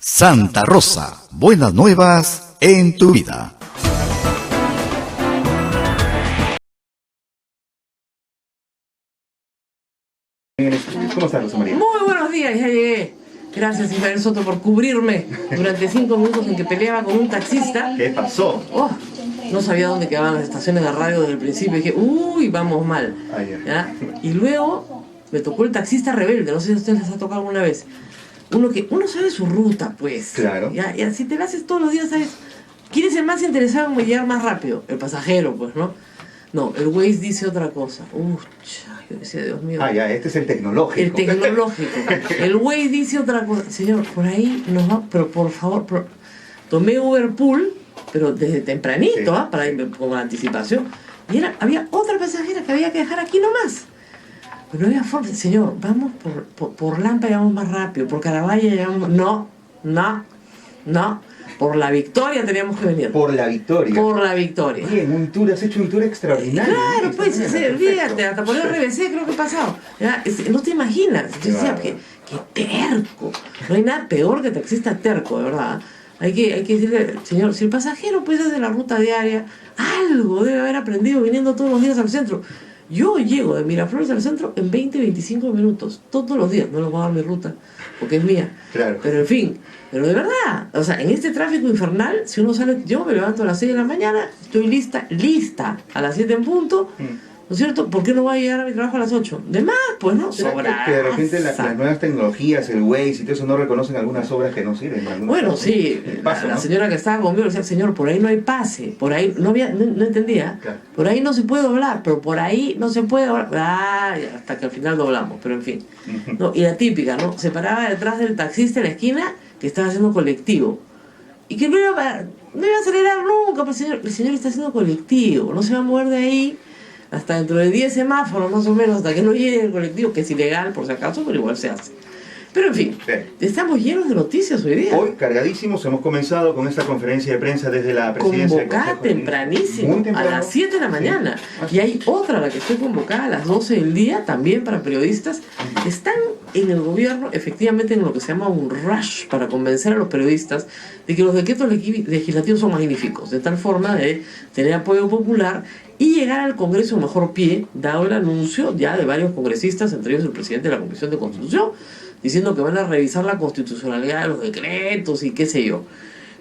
Santa Rosa, buenas nuevas en tu vida. ¿Cómo estás, Rosa María? Muy buenos días, ya llegué. Gracias, Isabel Soto, por cubrirme durante 5 minutos en que peleaba con un taxista. ¿Qué pasó? Oh, no sabía dónde quedaban las estaciones de radio desde el principio. Dije, uy, vamos mal. ¿Ya? Y luego me tocó el taxista rebelde. No sé si a ustedes les ha tocado alguna vez. Uno sabe su ruta, pues. Claro. ¿Ya? Si te la haces todos los días, ¿sabes? ¿Quién es el más interesado en llegar más rápido? El pasajero, pues, ¿no? No, el Waze dice otra cosa. Yo decía, Dios mío. Ya, este es el tecnológico. El tecnológico. El Waze dice otra cosa. Señor, por ahí nos va, pero por favor, tomé Uberpool, pero desde tempranito, Sí. para irme con anticipación. Y había otra pasajera que había que dejar aquí nomás. Pero no había forma. Señor, vamos por Lampa, llegamos más rápido. Por Caravaggio llegamos. No. Por La Victoria teníamos que venir. Por La Victoria. Por La Victoria. Bien, has hecho un tour extraordinario. Claro, ¿Sí? pues, Perfecto. fíjate, hasta por el RBC creo que he pasado. Ya, no te imaginas. Yo decía, qué terco. No hay nada peor que taxista terco, de verdad. Hay que decirle, señor, si el pasajero pues hace la ruta diaria, algo debe haber aprendido viniendo todos los días al centro. Yo llego de Miraflores al centro en 20-25 minutos, todos los días. No les voy a dar mi ruta, porque es mía. Claro. Pero en fin, pero de verdad, o sea, en este tráfico infernal, si uno sale, yo me levanto a las 6 de la mañana, estoy lista, a las 7 en punto, ¿no es cierto? ¿Por qué no voy a llegar a mi trabajo a las 8? De más, pues, ¿no? ¿Será que de repente las nuevas tecnologías, el Waze y todo eso no reconocen algunas obras que no sirven? Bueno, cosas? sí, El paso, la ¿no? señora que estaba conmigo decía, señor, por ahí no hay pase, por ahí, no entendía, Claro. por ahí no se puede doblar, pero por ahí no se puede doblar, hasta que al final doblamos, pero en fin. No, y la típica, ¿no? Se paraba detrás del taxista en la esquina que estaba haciendo colectivo, y que no iba a acelerar nunca, pero el señor está haciendo colectivo, no se va a mover de ahí hasta dentro de 10 semáforos más o menos, hasta que no llegue el colectivo, que es ilegal por si acaso, pero igual se hace. Pero en fin, Bien. estamos llenos de noticias hoy día. Hoy, cargadísimos, hemos comenzado con esta conferencia de prensa desde la presidencia del Convocada Consejo de Ministros. tempranísimo, Muy temprano. a las 7 de la mañana. Sí. Y hay otra, la que estoy convocada a las 12 del día, también para periodistas. Están en el gobierno, efectivamente, en lo que se llama un rush para convencer a los periodistas de que los decretos legislativos son magníficos, de tal forma de tener apoyo popular y llegar al Congreso a mejor pie, dado el anuncio ya de varios congresistas, entre ellos el presidente de la Comisión de Constitución, diciendo que van a revisar la constitucionalidad de los decretos y qué sé yo.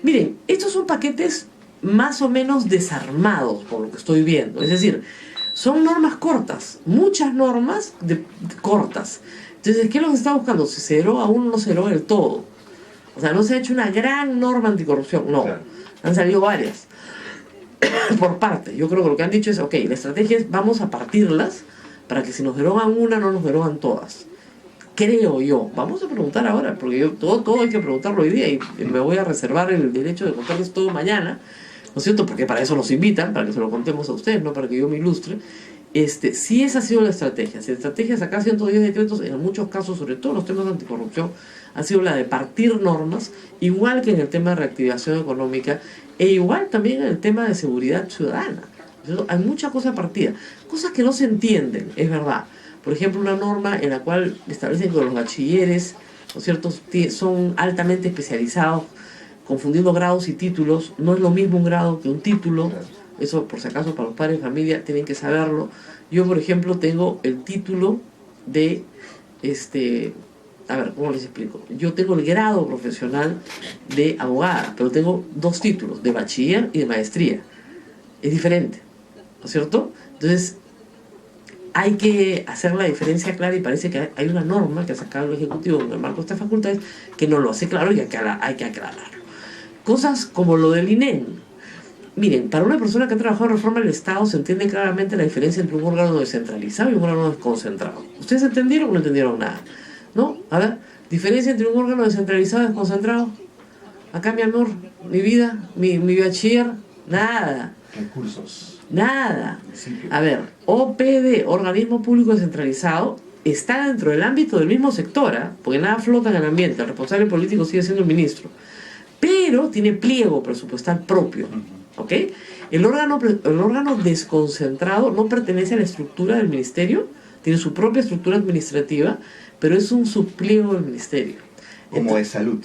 Miren, estos son paquetes más o menos desarmados, por lo que estoy viendo. Es decir, son normas cortas, muchas normas cortas. Entonces, ¿qué es lo que se está buscando? Si se deroga uno, no se deroga del todo. O sea, no se ha hecho una gran norma anticorrupción, no. Claro. Han salido varias. Por parte, yo creo que lo que han dicho es, ok, la estrategia es vamos a partirlas para que si nos derogan una, no nos derogan todas. Creo yo. Vamos a preguntar ahora, porque todo hay que preguntarlo hoy día y me voy a reservar el derecho de contarles todo mañana, ¿no es cierto? Porque para eso nos invitan, para que se lo contemos a ustedes, no para que yo me ilustre. Si esa ha sido la estrategia. Si la estrategia es sacar 110 decretos, en muchos casos, sobre todo los temas de anticorrupción, ha sido la de partir normas, igual que en el tema de reactivación económica, e igual también en el tema de seguridad ciudadana. Hay muchas cosas partidas, cosas que no se entienden, es verdad. Por ejemplo, una norma en la cual establecen que los bachilleres, ¿no es cierto?, son altamente especializados, confundiendo grados y títulos. No es lo mismo un grado que un título. Eso, por si acaso, para los padres de familia tienen que saberlo. Yo, por ejemplo, tengo el título de, a ver, ¿cómo les explico? Yo tengo el grado profesional de abogada, pero tengo 2 títulos, de bachiller y de maestría. Es diferente, ¿no es cierto? Entonces, hay que hacer la diferencia clara y parece que hay una norma que ha sacado el Ejecutivo en el marco de estas facultades que no lo hace claro y hay que aclararlo. Cosas como lo del INEM. Miren, para una persona que ha trabajado en reforma del Estado se entiende claramente la diferencia entre un órgano descentralizado y un órgano desconcentrado. ¿Ustedes entendieron o no entendieron nada? ¿No? A ver, diferencia entre un órgano descentralizado y desconcentrado. Acá, mi amor, mi vida, mi bachiller, nada. Recursos. Nada. A ver, OPD, Organismo Público Descentralizado, está dentro del ámbito del mismo sector, porque nada flota en el ambiente, el responsable político sigue siendo el ministro, pero tiene pliego presupuestal propio, ¿ok? El órgano desconcentrado no pertenece a la estructura del ministerio, tiene su propia estructura administrativa, pero es un subpliego del ministerio. Como de salud.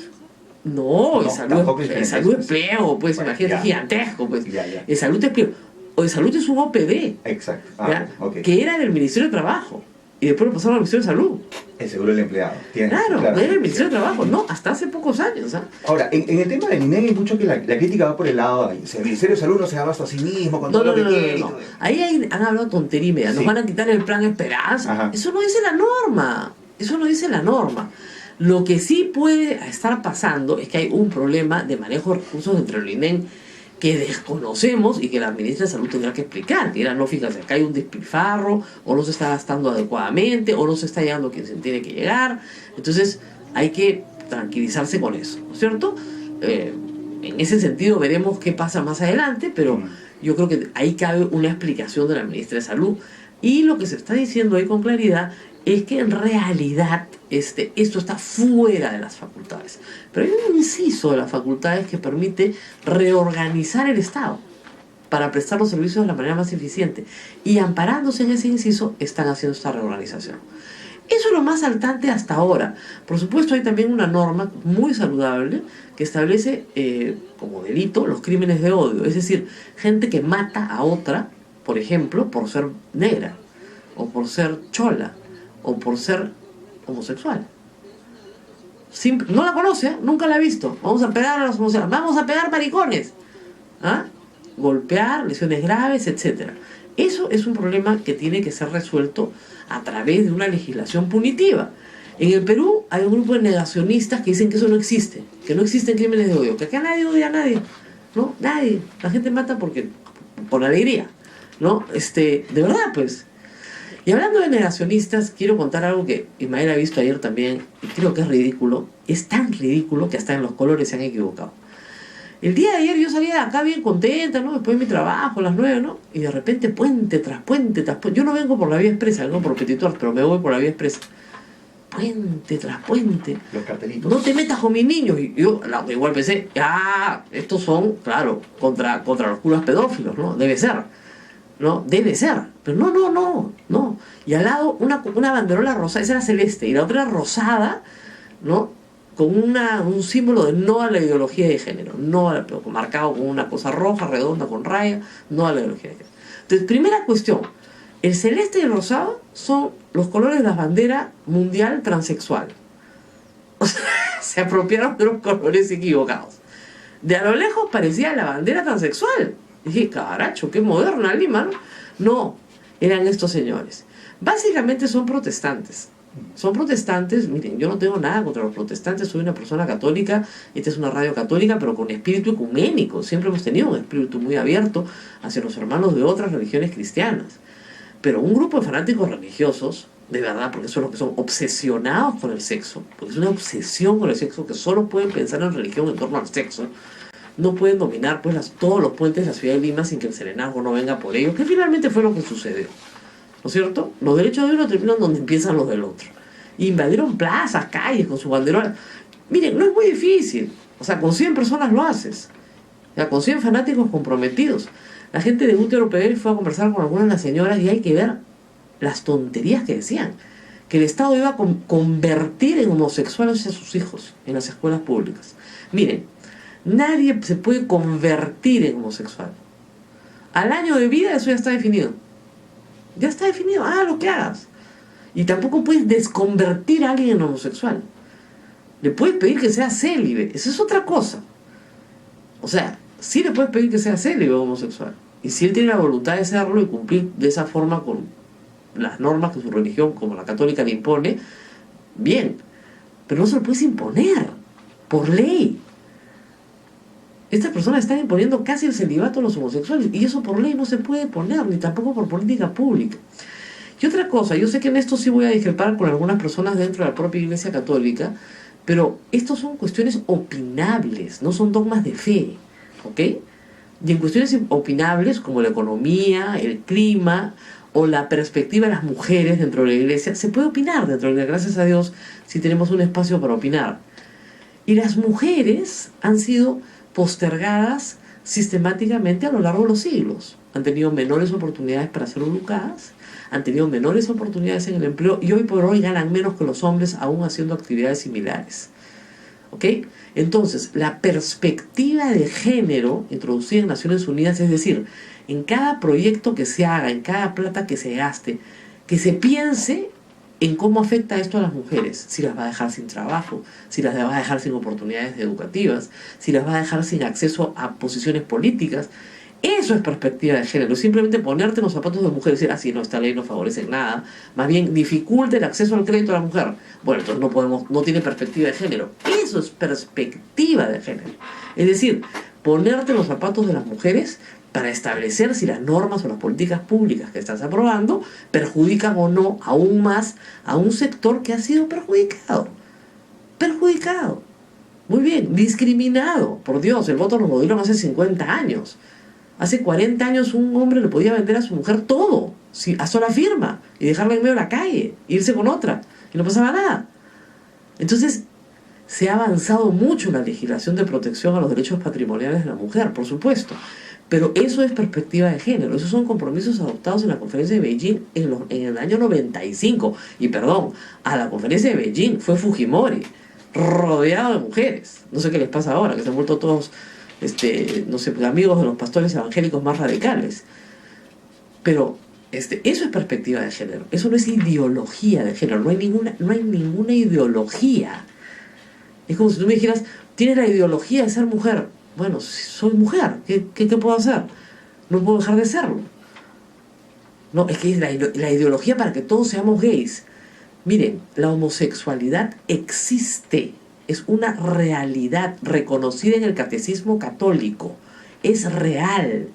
No, No, el salud, tampoco es el diferente, salud pues. empleo, pues Bueno, imagínate, ya. gigantesco, pues. Ya, ya. El salud empleo. O el salud es un OPD, Exacto. ¿ya? Ok. Que era del Ministerio de Trabajo. Y después lo pasaron al Ministerio de Salud. El seguro del empleado. Tienes Claro, claro, era el Ministerio de cierto. Trabajo, no, hasta hace pocos años, ¿ah? Ahora, en el tema del INEM hay mucho que la crítica va por el lado de el Ministerio de Salud no se da abasto a sí mismo con No, todo no, lo no, que no, quiere. y no. todo. Ahí han hablado tontería y media. Nos Sí. van a quitar el plan Esperanza. Ajá. Eso no dice la norma. Eso no dice la norma. Lo que sí puede estar pasando es que hay un problema de manejo de recursos dentro del INEM que desconocemos y que la ministra de Salud tendrá que explicar. Que era, no, fíjate, acá hay un despilfarro, o no se está gastando adecuadamente, o no se está llegando a quien se tiene que llegar. Entonces, hay que tranquilizarse con eso, ¿no es cierto? En ese sentido veremos qué pasa más adelante, pero yo creo que ahí cabe una explicación de la ministra de Salud. Y lo que se está diciendo ahí con claridad es que en realidad esto está fuera de las facultades. Pero hay un inciso de las facultades que permite reorganizar el Estado para prestar los servicios de la manera más eficiente. Y amparándose en ese inciso, están haciendo esta reorganización. Eso es lo más saltante hasta ahora. Por supuesto, hay también una norma muy saludable que establece como delito los crímenes de odio. Es decir, gente que mata a otra, por ejemplo, por ser negra, o por ser chola, o por ser homosexual. No la conoce, nunca la ha visto. Vamos a pegar a los homosexuales, vamos a pegar maricones. ¿Ah? Golpear, lesiones graves, etc. Eso es un problema que tiene que ser resuelto a través de una legislación punitiva. En el Perú hay un grupo de negacionistas que dicen que eso no existe, que no existen crímenes de odio, que acá nadie odia a nadie, ¿no? Nadie. La gente mata por alegría, ¿no? De verdad, pues. Y hablando de negacionistas, quiero contar algo que Ismael ha visto ayer también, y creo que es ridículo. Es tan ridículo que hasta en los colores se han equivocado. El día de ayer yo salía de acá bien contenta, ¿no? Después de mi trabajo, a las 9, ¿no? Y de repente puente tras puente tras puente. Yo no vengo por la vía expresa, vengo por Petituar, pero me voy por la vía expresa. Puente tras puente. Los cartelitos. No te metas con mis niños. Y yo igual pensé, estos son, claro, contra los curas pedófilos, ¿no? Debe ser. ¿No? Debe ser. Pero no. Y al lado una banderola rosada, esa era celeste, y la otra era rosada, ¿no? Con un símbolo de no a la ideología de género, marcado con una cosa roja, redonda, con raya, no a la ideología de género. Entonces, primera cuestión, el celeste y el rosado son los colores de la bandera mundial transexual. O sea, se apropiaron de los colores equivocados. De a lo lejos parecía la bandera transexual. Dije, caracho, qué moderna Lima, ¿no? No, eran estos señores. Básicamente son protestantes. Son protestantes, miren, yo no tengo nada contra los protestantes, soy una persona católica, esta es una radio católica, pero con espíritu ecuménico. Siempre hemos tenido un espíritu muy abierto hacia los hermanos de otras religiones cristianas. Pero un grupo de fanáticos religiosos, de verdad, porque son los que son obsesionados con el sexo, porque es una obsesión con el sexo, que solo pueden pensar en religión en torno al sexo, no pueden dominar pues todos los puentes de la ciudad de Lima sin que el serenazgo no venga por ellos, que finalmente fue lo que sucedió. ¿No es cierto? Los derechos de uno terminan donde empiezan los del otro. Invadieron plazas, calles con su banderola. Miren, no es muy difícil. O sea, con 100 personas lo haces. O sea, con 100 fanáticos comprometidos. La gente de Útero PL fue a conversar con algunas de las señoras y hay que ver las tonterías que decían. Que el Estado iba a convertir en homosexuales a sus hijos en las escuelas públicas. Miren, nadie se puede convertir en homosexual. Al año de vida eso ya está definido. Ya está definido, lo que hagas. Y tampoco puedes desconvertir a alguien en homosexual. Le puedes pedir que sea célibe, eso es otra cosa. O sea, sí le puedes pedir que sea célibe o homosexual. Y si él tiene la voluntad de serlo y cumplir de esa forma con las normas que su religión, como la católica, le impone, bien. Pero no se lo puedes imponer, por ley. Estas personas están imponiendo casi el celibato a los homosexuales y eso por ley no se puede poner, ni tampoco por política pública. Y otra cosa, yo sé que en esto sí voy a discrepar con algunas personas dentro de la propia Iglesia Católica, pero estos son cuestiones opinables, no son dogmas de fe, ¿ok? Y en cuestiones opinables como la economía, el clima o la perspectiva de las mujeres dentro de la Iglesia, se puede opinar dentro de la Iglesia, gracias a Dios, si tenemos un espacio para opinar. Y las mujeres han sido postergadas sistemáticamente a lo largo de los siglos. Han tenido menores oportunidades para ser educadas, han tenido menores oportunidades en el empleo y hoy por hoy ganan menos que los hombres aún haciendo actividades similares. ¿Ok? Entonces, la perspectiva de género introducida en Naciones Unidas, es decir, en cada proyecto que se haga, en cada plata que se gaste, que se piense en cómo afecta esto a las mujeres, si las va a dejar sin trabajo, si las va a dejar sin oportunidades educativas, si las va a dejar sin acceso a posiciones políticas. Eso es perspectiva de género, simplemente ponerte en los zapatos de mujer y decir, no, esta ley no favorece en nada, más bien dificulta el acceso al crédito a la mujer. Bueno, entonces no tiene perspectiva de género. Eso es perspectiva de género. Es decir, ponerte en los zapatos de las mujeres para establecer si las normas o las políticas públicas que estás aprobando perjudican o no aún más a un sector que ha sido perjudicado. Perjudicado. Muy bien, discriminado. Por Dios, el voto nos lo dieron hace 50 años. Hace 40 años un hombre le podía vender a su mujer todo, a sola firma, y dejarla en medio de la calle, irse con otra, y no pasaba nada. Entonces, se ha avanzado mucho en la legislación de protección a los derechos patrimoniales de la mujer, por supuesto. Pero eso es perspectiva de género. Esos son compromisos adoptados en la conferencia de Beijing en el año 95. Y perdón, a la conferencia de Beijing fue Fujimori, rodeado de mujeres. No sé qué les pasa ahora, que se han vuelto todos, no sé, amigos de los pastores evangélicos más radicales. Pero eso es perspectiva de género. Eso no es ideología de género. No hay ninguna ideología. Es como si tú me dijeras, tienes la ideología de ser mujer. Bueno, soy mujer, ¿qué puedo hacer? No puedo dejar de serlo. No, es que es la ideología para que todos seamos gays. Miren, la homosexualidad existe, es una realidad reconocida en el catecismo católico, es real.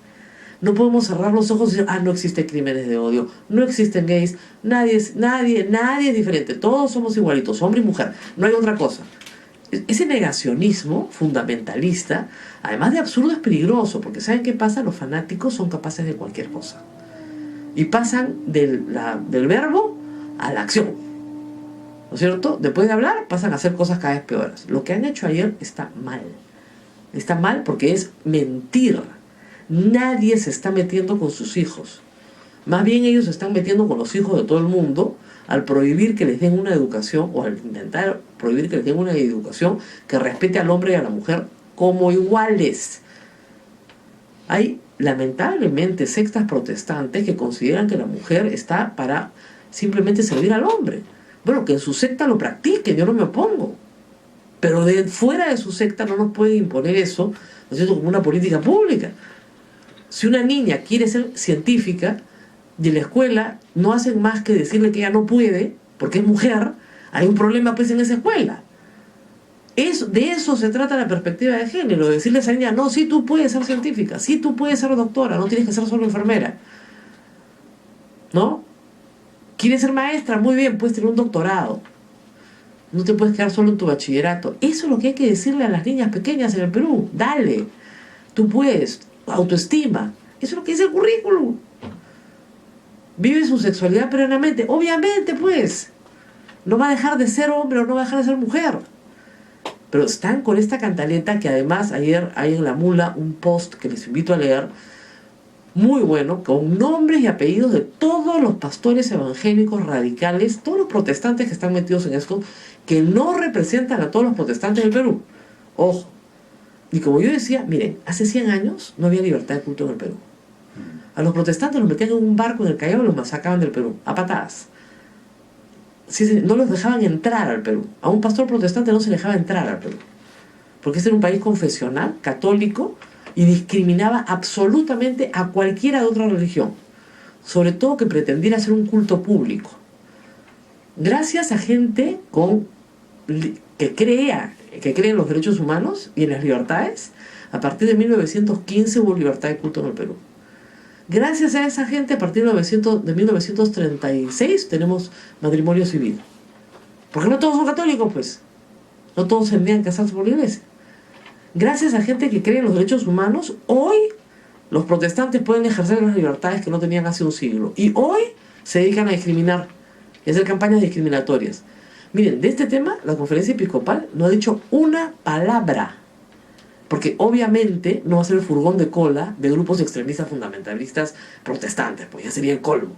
No podemos cerrar los ojos y decir, no existen crímenes de odio, no existen gays, nadie es diferente, todos somos igualitos, hombre y mujer, no hay otra cosa. Ese negacionismo fundamentalista, además de absurdo, es peligroso, porque ¿saben qué pasa? Los fanáticos son capaces de cualquier cosa. Y pasan del verbo a la acción. ¿No es cierto? Después de hablar, pasan a hacer cosas cada vez peores. Lo que han hecho ayer está mal. Está mal porque es mentir. Nadie se está metiendo con sus hijos. Más bien ellos se están metiendo con los hijos de todo el mundo al prohibir que les den una educación, o al intentar prohibir que les den una educación que respete al hombre y a la mujer como iguales. Hay lamentablemente sectas protestantes que consideran que la mujer está para simplemente servir al hombre. Bueno, que en su secta lo practiquen, yo no me opongo. Pero fuera de su secta no nos pueden imponer eso, ¿no es cierto?, como una política pública. Si una niña quiere ser científica y en la escuela no hacen más que decirle que ella no puede porque es mujer, hay un problema pues en esa escuela. De eso se trata la perspectiva de género, de decirle a esa niña, no, sí tú puedes ser científica, sí tú puedes ser doctora, no tienes que ser solo enfermera. ¿No? ¿Quieres ser maestra? Muy bien, puedes tener un doctorado. No te puedes quedar solo en tu bachillerato. Eso es lo que hay que decirle a las niñas pequeñas en el Perú. Dale, tú puedes, autoestima. Eso es lo que dice el currículum. Vive su sexualidad plenamente. Obviamente, pues, no va a dejar de ser hombre o no va a dejar de ser mujer. Pero están con esta cantaleta que además ayer hay en La Mula un post que les invito a leer, muy bueno, con nombres y apellidos de todos los pastores evangélicos radicales, todos los protestantes que están metidos en esto, que no representan a todos los protestantes del Perú. Ojo. Y como yo decía, miren, hace 100 años no había libertad de culto en el Perú. A los protestantes los metían en un barco en el Callao y los sacaban del Perú, a patadas. No los dejaban entrar al Perú. A un pastor protestante no se le dejaba entrar al Perú. Porque este era un país confesional, católico, y discriminaba absolutamente a cualquiera de otra religión. Sobre todo que pretendiera hacer un culto público. Gracias a gente que cree en los derechos humanos y en las libertades, a partir de 1915 hubo libertad de culto en el Perú. Gracias a esa gente, a partir de 1936 tenemos matrimonio civil. Porque no todos son católicos, pues. No todos se envían a casarse por la iglesia. Gracias a gente que cree en los derechos humanos, hoy los protestantes pueden ejercer las libertades que no tenían hace un siglo. Y hoy se dedican a discriminar y a hacer campañas discriminatorias. Miren, de este tema la conferencia episcopal no ha dicho una palabra. Porque obviamente no va a ser el furgón de cola de grupos extremistas fundamentalistas protestantes, pues ya sería el colmo.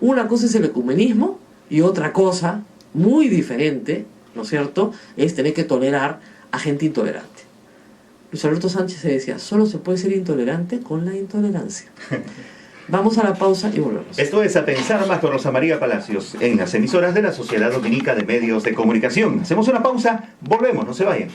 Una cosa es el ecumenismo y otra cosa muy diferente, ¿no es cierto?, es tener que tolerar a gente intolerante. Luis Alberto Sánchez se decía, solo se puede ser intolerante con la intolerancia. Vamos a la pausa y volvemos. Esto es A Pensar Más con Rosa María Palacios en las emisoras de la Sociedad Dominica de Medios de Comunicación. Hacemos una pausa, volvemos, no se vayan.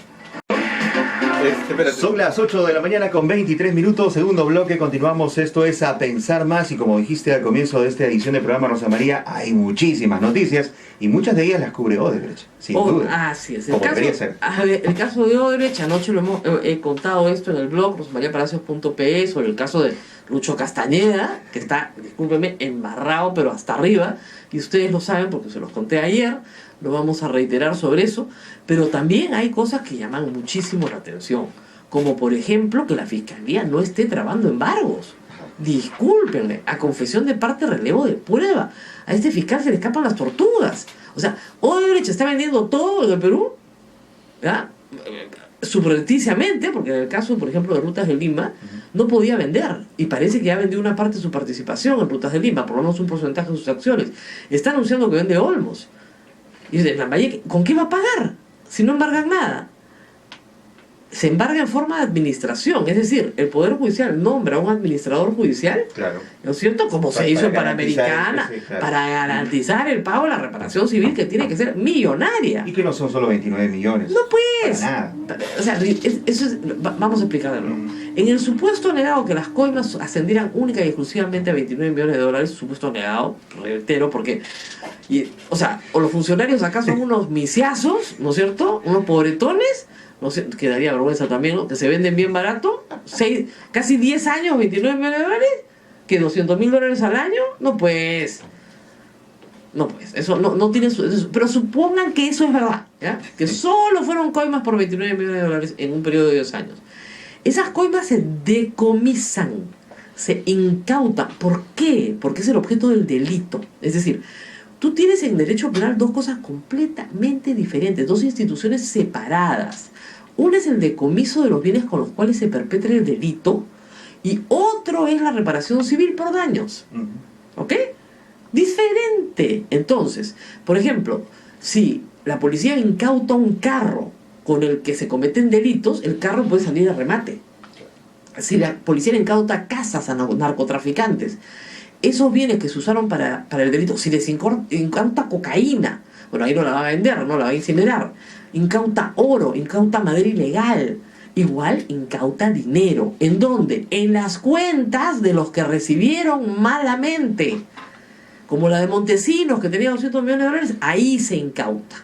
Son las 8 de la mañana con 23 minutos, segundo bloque, continuamos. Esto es A Pensar Más y como dijiste al comienzo de esta edición del programa, Rosa María, hay muchísimas noticias y muchas de ellas las cubre Odebrecht, sin duda. Así es. Como debería ser. El caso de Odebrecht, anoche he contado esto en el blog rosamariapalacios.pe sobre el caso de Lucho Castañeda, que está, discúlpeme, embarrado pero hasta arriba, y ustedes lo saben porque se los conté ayer, lo vamos a reiterar sobre eso, pero también hay cosas que llaman muchísimo la atención, como por ejemplo que la Fiscalía no esté trabando embargos. Discúlpenme, a confesión de parte, relevo de prueba. A este fiscal se le escapan las tortugas. O sea, Odebrecht está vendiendo todo en el Perú, ¿ya? Subrepticiamente, porque en el caso, por ejemplo, de Rutas de Lima, no podía vender, y parece que ya vendió una parte de su participación en Rutas de Lima, por lo menos un porcentaje de sus acciones. Está anunciando que vende Olmos. Y dice, Lambayeque, ¿con qué va a pagar si no embargan nada? Se embarga en forma de administración, es decir, el Poder Judicial nombra a un administrador judicial, Claro. ¿no es cierto? Como se hizo en garantizar, Panamericana, sí, claro. para garantizar el pago de la reparación civil, que tiene que ser millonaria. Y que no son solo 29 millones. No pues. Para nada. O sea, eso es, vamos a explicarlo. En el supuesto negado que las coimas ascendieran única y exclusivamente a 29 millones de dólares, supuesto negado, reitero, porque, o sea, o los funcionarios acá son unos misiazos, ¿no es cierto? Unos pobretones, no sé, que daría vergüenza también, ¿no? Que se venden bien barato, casi 10 años, 29 millones de dólares, que 200 mil dólares al año, no pues. No, pues, eso no tiene pero supongan que eso es verdad, ¿ya? Que solo fueron coimas por 29 millones de dólares en un periodo de 10 años. Esas coimas se decomisan, se incautan. ¿Por qué? Porque es el objeto del delito. Es decir, tú tienes en derecho penal dos cosas completamente diferentes, dos instituciones separadas. Una es el decomiso de los bienes con los cuales se perpetra el delito y otro es la reparación civil por daños. ¿Ok? Diferente. Entonces, por ejemplo, si la policía incauta un carro con el que se cometen delitos, el carro puede salir de remate. Si la policía incauta casas a narcotraficantes, esos bienes que se usaron para el delito, si les incauta cocaína, bueno, ahí no la va a vender, no la va a incinerar, incauta oro, incauta madera ilegal, igual incauta dinero. ¿En dónde? En las cuentas de los que recibieron malamente. Como la de Montesinos, que tenía 200 millones de dólares, ahí se incauta.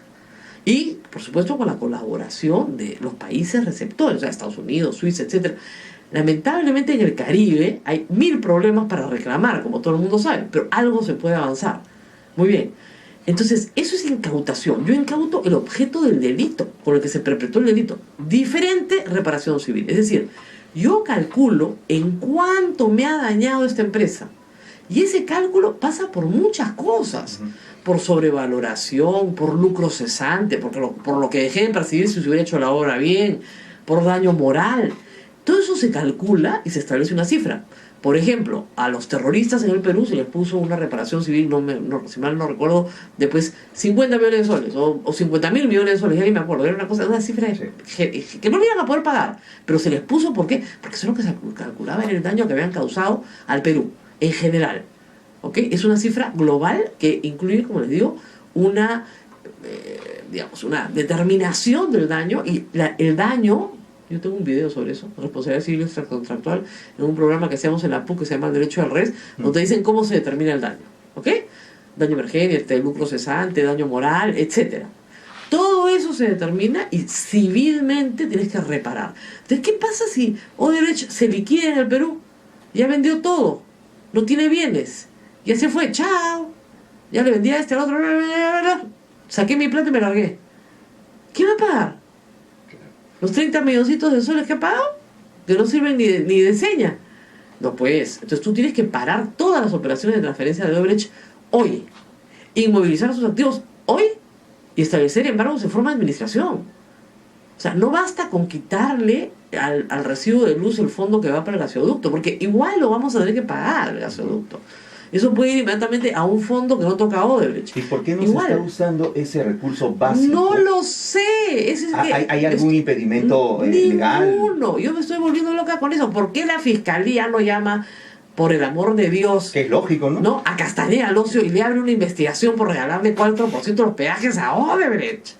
Y, por supuesto, con la colaboración de los países receptores, o sea, Estados Unidos, Suiza, etc. Lamentablemente en el Caribe hay 1000 problemas para reclamar, como todo el mundo sabe, pero algo se puede avanzar. Muy bien. Entonces, eso es incautación. Yo incauto el objeto del delito, con el que se perpetró el delito. Diferente reparación civil. Es decir, yo calculo en cuánto me ha dañado esta empresa. Y ese cálculo pasa por muchas cosas. Por sobrevaloración, por lucro cesante, por lo que dejé de percibir si se hubiera hecho la obra bien, por daño moral. Todo eso se calcula y se establece una cifra. Por ejemplo, a los terroristas en el Perú se les puso una reparación civil, si mal no recuerdo, después 50 millones de soles o 50.000 millones de soles, ya ni me acuerdo, era una cifra que no le iban a poder pagar, pero se les puso, ¿por qué? Porque eso es lo que se calculaba en el daño que habían causado al Perú, en general. ¿Ok? Es una cifra global que incluye, como les digo, una determinación del daño, y el daño. Yo tengo un video sobre eso, responsabilidad civil extracontractual, en un programa que hacemos en la PUC que se llama El Derecho al Res, donde dicen cómo se determina el daño. ¿Ok? Daño emergente, lucro cesante, daño moral, etc. Todo eso se determina y civilmente tienes que reparar. Entonces, ¿qué pasa si Odebrecht se liquida en el Perú? Ya vendió todo, no tiene bienes, ya se fue, chao, ya le vendí a este, al otro, saqué mi plata y me largué. ¿Quién va a pagar? Los 30 milloncitos de soles que ha pagado, que no sirven ni de seña. No pues, entonces tú tienes que parar todas las operaciones de transferencia de Odebrecht hoy, inmovilizar sus activos hoy y establecer embargos en forma de administración. O sea, no basta con quitarle al recibo de luz el fondo que va para el gasoducto, porque igual lo vamos a tener que pagar el gasoducto. Claro. Eso puede ir inmediatamente a un fondo que no toca a Odebrecht. ¿Y por qué no Igual, se está usando ese recurso básico? no lo sé. Ese es que, ¿Hay algún impedimento legal? ninguno. Yo me estoy volviendo loca con eso. ¿Por qué la fiscalía lo llama, por el amor de Dios, Que es lógico, ¿no? ¿no?, a Castaneda al Ocio y le abre una investigación por regalarle 4% de los peajes a Odebrecht?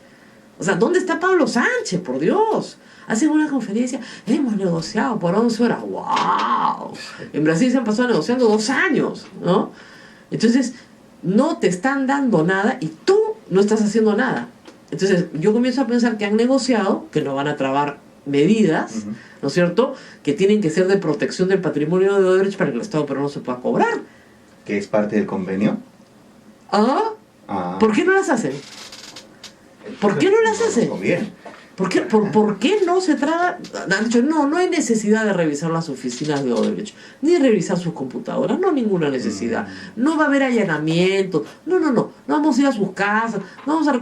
O sea, ¿dónde está Pablo Sánchez? Por Dios. Hacen una conferencia, hemos negociado por 11 horas. ¡Wow! En Brasil se han pasado negociando 2 años, ¿no? Entonces, no te están dando nada y tú no estás haciendo nada. Entonces, yo comienzo a pensar que han negociado, que no van a trabar medidas, ¿no es cierto?, que tienen que ser de protección del patrimonio de Odebrecht para que el Estado peruano no se pueda cobrar. Que es parte del convenio. ¿Ah? Ah. ¿Por qué no las hacen? ¿Por qué no las hacen? Conviene. ¿Por qué no se trata? Han dicho, no hay necesidad de revisar las oficinas de Odebrecht, ni revisar sus computadoras, no ninguna necesidad. No va a haber allanamiento, no vamos a ir a sus casas, no vamos a...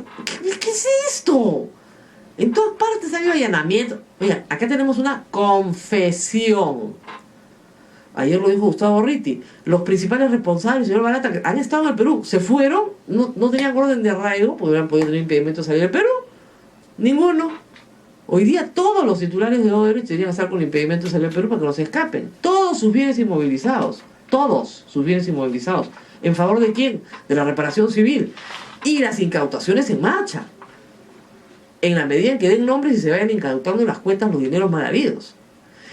¿Qué es esto? En todas partes hay allanamiento. Oigan, acá tenemos una confesión. Ayer lo dijo Gustavo Ritti. Los principales responsables, señor Barata, que han estado en el Perú, se fueron, no tenían orden de arraigo, porque hubieran podido tener impedimento de salir del Perú. Ninguno. Hoy día todos los titulares de Odebrecht deberían estar con impedimento de salir del Perú para que no se escapen. Todos sus bienes inmovilizados. Todos sus bienes inmovilizados. ¿En favor de quién? De la reparación civil. Y las incautaciones en marcha. En la medida en que den nombres y se vayan incautando en las cuentas los dineros mal habidos.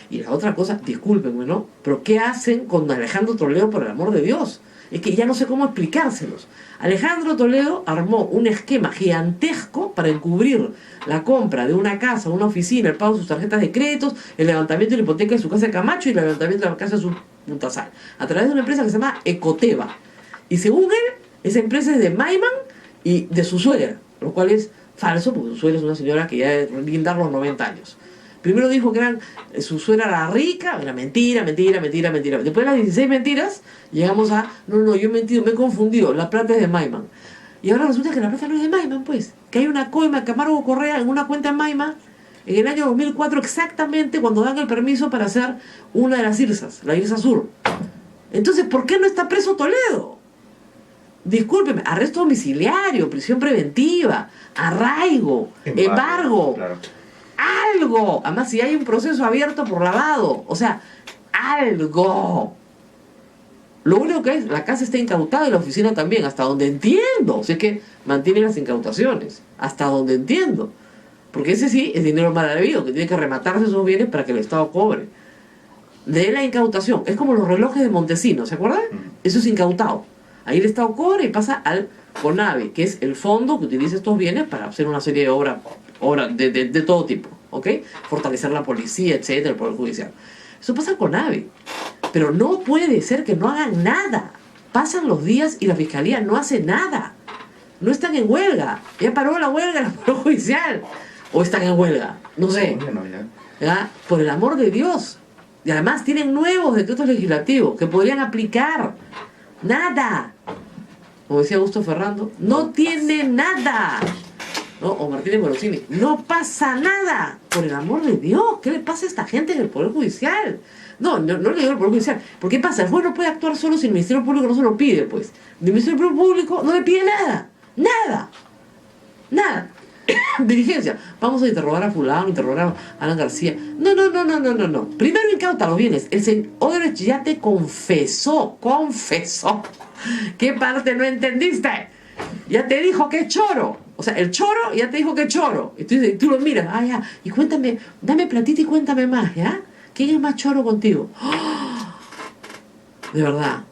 Y la otra cosa, discúlpenme, ¿no? Pero ¿qué hacen con Alejandro Toledo, por el amor de Dios? Es que ya no sé cómo explicárselos. Alejandro Toledo armó un esquema gigantesco para encubrir la compra de una casa, una oficina, el pago de sus tarjetas de créditos, el levantamiento de la hipoteca de su casa de Camacho y el levantamiento de la casa de su Puntasal, a través de una empresa que se llama Ecoteva. Y según él, esa empresa es de Maiman y de su suegra, lo cual es falso, porque su suegra es una señora que ya debe lindar los 90 años. Primero dijo que su suegra era rica, era mentira. Después de las 16 mentiras, llegamos a, no, yo he mentido, me he confundido, la plata es de Maiman. Y ahora resulta que la plata no es de Maiman, pues. Que hay una coima de Camargo Correa en una cuenta en Maiman, en el año 2004 exactamente, cuando dan el permiso para hacer una de las IRSAs, la IRSA Sur. Entonces, ¿por qué no está preso Toledo? Discúlpeme, arresto domiciliario, prisión preventiva, arraigo, embargo. Claro. Algo. Además, si hay un proceso abierto por lavado, o sea, algo. Lo único que es, la casa está incautada y la oficina también, hasta donde entiendo. O sea, que mantienen las incautaciones, hasta donde entiendo. Porque ese sí es dinero mal habido, que tiene que rematarse esos bienes para que el Estado cobre. De la incautación, es como los relojes de Montesinos, ¿se acuerdan? Eso es incautado. Ahí el Estado cobra y pasa al CONAVE, que es el fondo que utiliza estos bienes para hacer una serie de obras de todo tipo, ¿ok? Fortalecer la policía, etcétera, el Poder Judicial. Eso pasa con CONAVE. Pero no puede ser que no hagan nada. Pasan los días y la Fiscalía no hace nada. No están en huelga. Ya paró la huelga del Poder Judicial. O están en huelga. No sé. ¿Ya? Por el amor de Dios. Y además tienen nuevos decretos legislativos que podrían aplicar. Nada. Como decía Augusto Ferrando, no tiene nada. ¿No? O Martínez Morosini, no pasa nada. Por el amor de Dios, ¿qué le pasa a esta gente en el Poder Judicial? No le digo el Poder Judicial. ¿Por qué pasa? El juez no puede actuar solo si el Ministerio Público no se lo pide, pues. El Ministerio Público no le pide nada. Nada. Diligencia. Vamos a interrogar a fulano, interrogar a Alan García. No. Primero incauta los bienes. El señor Odebrecht ya te confesó. ¿Qué parte no entendiste? Ya te dijo que es choro. O sea, el choro ya te dijo que es choro. Y tú lo miras, ya. Y cuéntame, dame platita y cuéntame más, ¿ya? ¿Quién es más choro contigo? ¡Oh! De verdad.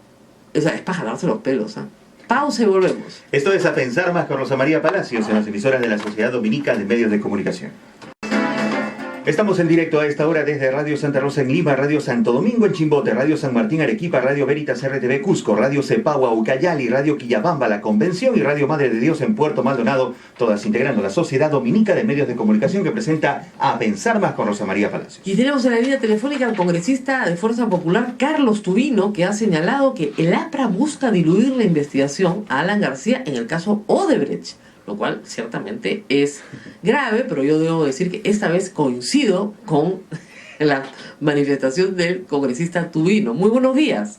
O sea, es para jalarse los pelos, ¿ah? Pausa y volvemos. Esto es A Pensar Más con Rosa María Palacios en las emisoras de la Sociedad Dominica de Medios de Comunicación. Estamos en directo a esta hora desde Radio Santa Rosa en Lima, Radio Santo Domingo en Chimbote, Radio San Martín Arequipa, Radio Veritas RTV Cusco, Radio Cepagua Ucayali, Radio Quillabamba La Convención y Radio Madre de Dios en Puerto Maldonado, todas integrando la Sociedad Dominica de Medios de Comunicación que presenta A Pensar Más con Rosa María Palacios. Y tenemos en la línea telefónica al congresista de Fuerza Popular, Carlos Tubino, que ha señalado que el APRA busca diluir la investigación a Alan García en el caso Odebrecht, lo cual ciertamente es grave, pero yo debo decir que esta vez coincido con la manifestación del congresista Tubino. Muy buenos días.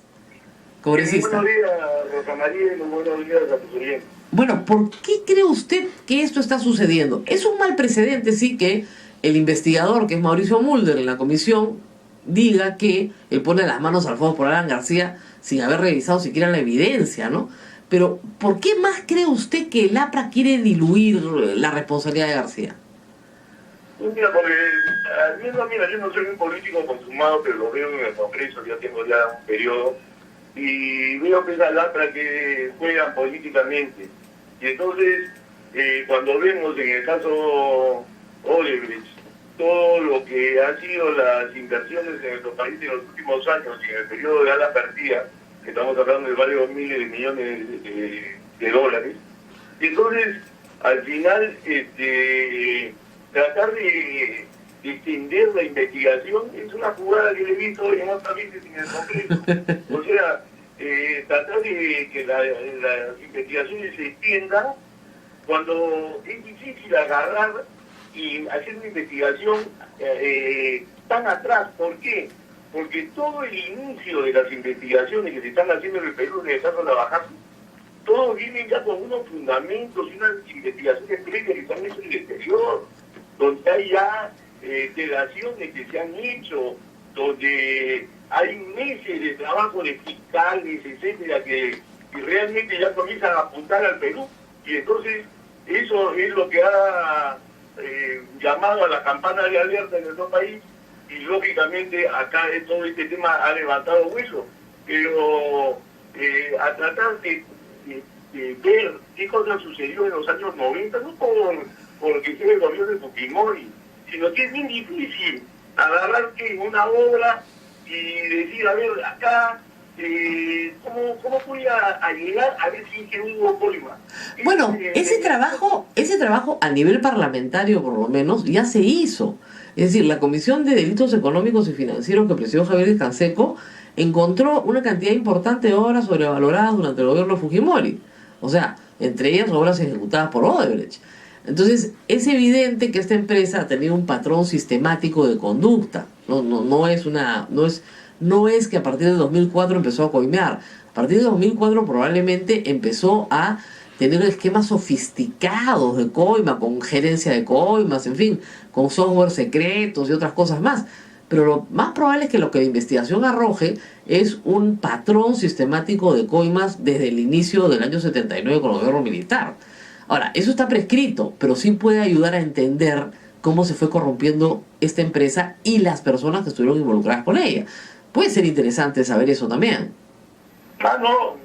congresista. Buenos días, Rosa María, y buenos días a tus oyentes. Bueno, ¿por qué cree usted que esto está sucediendo? Es un mal precedente, sí, que el investigador, que es Mauricio Mulder, en la comisión, diga que él pone las manos al fuego por Alan García sin haber revisado siquiera la evidencia, ¿no? Pero, ¿por qué más cree usted que el APRA quiere diluir la responsabilidad de García? Mira, porque mira, yo no soy un político consumado, pero lo veo en el Congreso, ya tengo ya un periodo, y veo que es la latra que juegan políticamente. Y entonces, cuando vemos en el caso Odebrecht, todo lo que han sido las inversiones en nuestro país en los últimos años y en el periodo de Alan García, que estamos hablando de varios miles de millones de dólares, y entonces, al final, tratar de extender la investigación es una jugada que he visto en otras veces en el Congreso. O sea, tratar de que las investigaciones se extiendan cuando es difícil agarrar y hacer una investigación tan atrás. ¿Por qué? Porque todo el inicio de las investigaciones que se están haciendo en el Perú, en el caso de la Baja, todos vienen ya con unos fundamentos y unas investigaciones previas que están hechas en el exterior, donde hay ya delaciones que se han hecho, donde hay meses de trabajo de fiscales, etcétera, que realmente ya comienzan a apuntar al Perú. Y entonces eso es lo que ha llamado a la campana de alerta en nuestro país, y lógicamente acá todo este tema ha levantado hueso. Pero a tratar de ver qué cosas sucedió en los años 90, no porque sea el gobierno de Fujimori, sino que es bien difícil agarrar que una obra y decir, a ver, acá, ¿cómo voy a llegar a ver si es que hubo coima? Bueno, ese trabajo a nivel parlamentario por lo menos ya se hizo. Es decir, la Comisión de Delitos Económicos y Financieros que presidió Javier Canseco encontró una cantidad importante de obras sobrevaloradas durante el gobierno de Fujimori. O sea, entre ellas obras ejecutadas por Odebrecht. Entonces, es evidente que esta empresa ha tenido un patrón sistemático de conducta. No es que a partir de 2004 empezó a coimear. A partir de 2004 probablemente empezó a tener esquemas sofisticados de coima, con gerencia de coimas, en fin, con software secretos y otras cosas más. Pero lo más probable es que lo que la investigación arroje es un patrón sistemático de coimas desde el inicio del año 79 con el gobierno militar. Ahora, eso está prescrito, pero sí puede ayudar a entender cómo se fue corrompiendo esta empresa y las personas que estuvieron involucradas con ella. Puede ser interesante saber eso también. No,